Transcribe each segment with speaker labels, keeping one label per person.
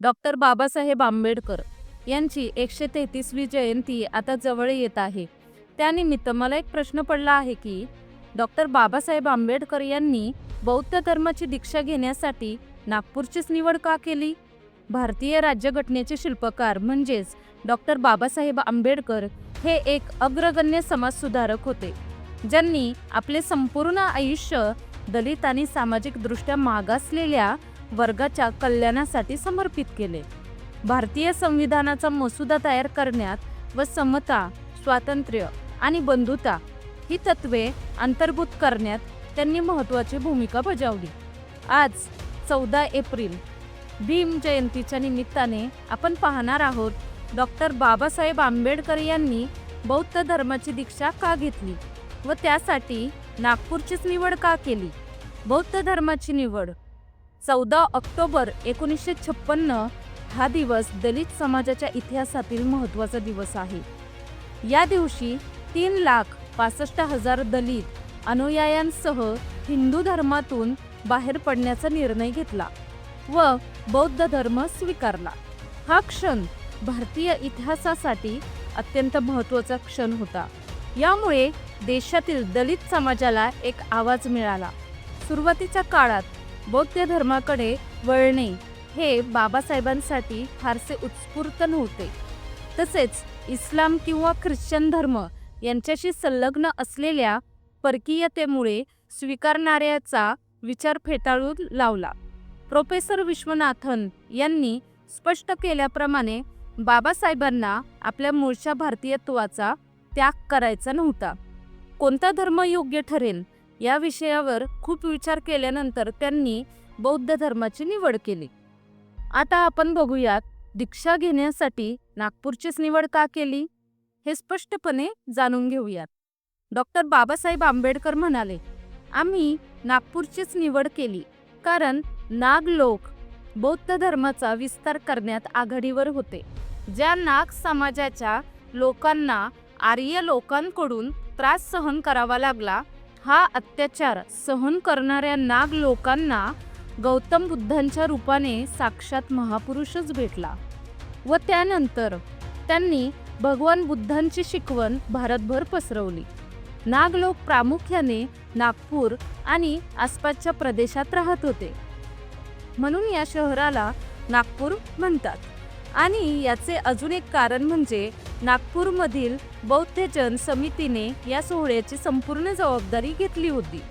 Speaker 1: Doctor Babasaheb Ambedkar यांची 133वी जयंती आता जवळ येत आहे. त्यानिमित्त मला एक प्रश्न पडला आहे की डॉक्टर बाबासाहेब आंबेडकर यांनी बौद्ध धर्माची दीक्षा घेण्यासाठी नागपूरचीच निवड का केली? भारतीय राज्यघटनेचे शिल्पकार म्हणजेच डॉक्टर बाबासाहेब आंबेडकर हे एक अग्रगण्य समाजसुधारक होते, ज्यांनी आपले संपूर्ण आयुष्य दलित आणि सामाजिकदृष्ट्या मागासलेल्या वर्गाच्या कल्याणासाठी समर्पित केले. भारतीय संविधानाचा मसुदा तयार करण्यात व समता, स्वातंत्र्य आणि बंधुता ही तत्वे अंतर्भूत करण्यात त्यांनी महत्त्वाची भूमिका बजावली. आज 14 एप्रिल भीम जयंतीच्या निमित्ताने आपण पाहणार आहोत डॉक्टर बाबासाहेब आंबेडकर यांनी बौद्ध धर्माची दीक्षा का घेतली व त्यासाठी नागपूरचीच निवड का केली. बौद्ध धर्माची निवड 14 ऑक्टोबर 1956 हा दिवस दलित समाजाच्या इतिहासातील महत्त्वाचा दिवस आहे. या दिवशी 3,65,000 दलित अनुयायांसह हिंदू धर्मातून बाहेर पडण्याचा निर्णय घेतला व बौद्ध धर्म स्वीकारला. हा क्षण भारतीय इतिहासासाठी अत्यंत महत्त्वाचा क्षण होता. यामुळे देशातील दलित समाजाला एक आवाज मिळाला. सुरुवातीच्या काळात बौद्ध धर्माकडे वळणे हे बाबासाहेबांसाठी फारसे उत्स्फूर्त नव्हते. तसेच इस्लाम किंवा ख्रिश्चन धर्म यांच्याशी संलग्न असलेल्या परकीयतेमुळे स्वीकारणाऱ्याचा विचार फेटाळून लावला. प्रोफेसर विश्वनाथन यांनी स्पष्ट केल्याप्रमाणे बाबासाहेबांना आपल्या मूळच्या भारतीयत्वाचा त्याग करायचा नव्हता. कोणता धर्म योग्य ठरेल या विषयावर खूप विचार केल्यानंतर त्यांनी बौद्ध धर्माची निवड केली. आता आपण बघूयात दीक्षा घेण्यासाठी नागपूरचीच निवड का केली हे स्पष्टपणे जाणून घेऊयात. डॉक्टर बाबासाहेब आंबेडकर म्हणाले, आम्ही नागपूरचीच निवड केली कारण नाग लोक बौद्ध धर्माचा विस्तार करण्यात आघाडीवर होते. ज्या नाग समाजाच्या लोकांना आर्य लोकांकडून त्रास सहन करावा लागला, हा अत्याचार सहन करणाऱ्या नाग लोकांना गौतम बुद्धांच्या रूपाने साक्षात महापुरुषच भेटला व त्यानंतर त्यांनी भगवान बुद्धांची शिकवण भारतभर पसरवली. नाग लोक प्रामुख्याने नागपूर आणि आसपासच्या प्रदेशात राहत होते, म्हणून या शहराला नागपूर म्हणतात. आणि याचे अजून एक कारण म्हणजे नागपूरमधील बौद्ध जन समितीने या सोहळ्याची संपूर्ण जबाबदारी घेतली होती.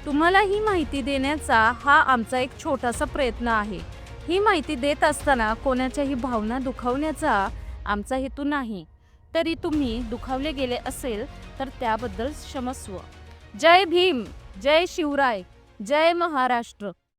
Speaker 1: तुम्हाला ही माहिती देण्याचा हा आमचा एक छोटासा प्रयत्न आहे. ही माहिती देत असताना कोणाच्याही भावना दुखावण्याचा आमचा हेतू नाही. तरी तुम्ही दुखावले गेले असेल तर त्याबद्दल क्षमस्व. जय भीम, जय शिवराय, जय महाराष्ट्र.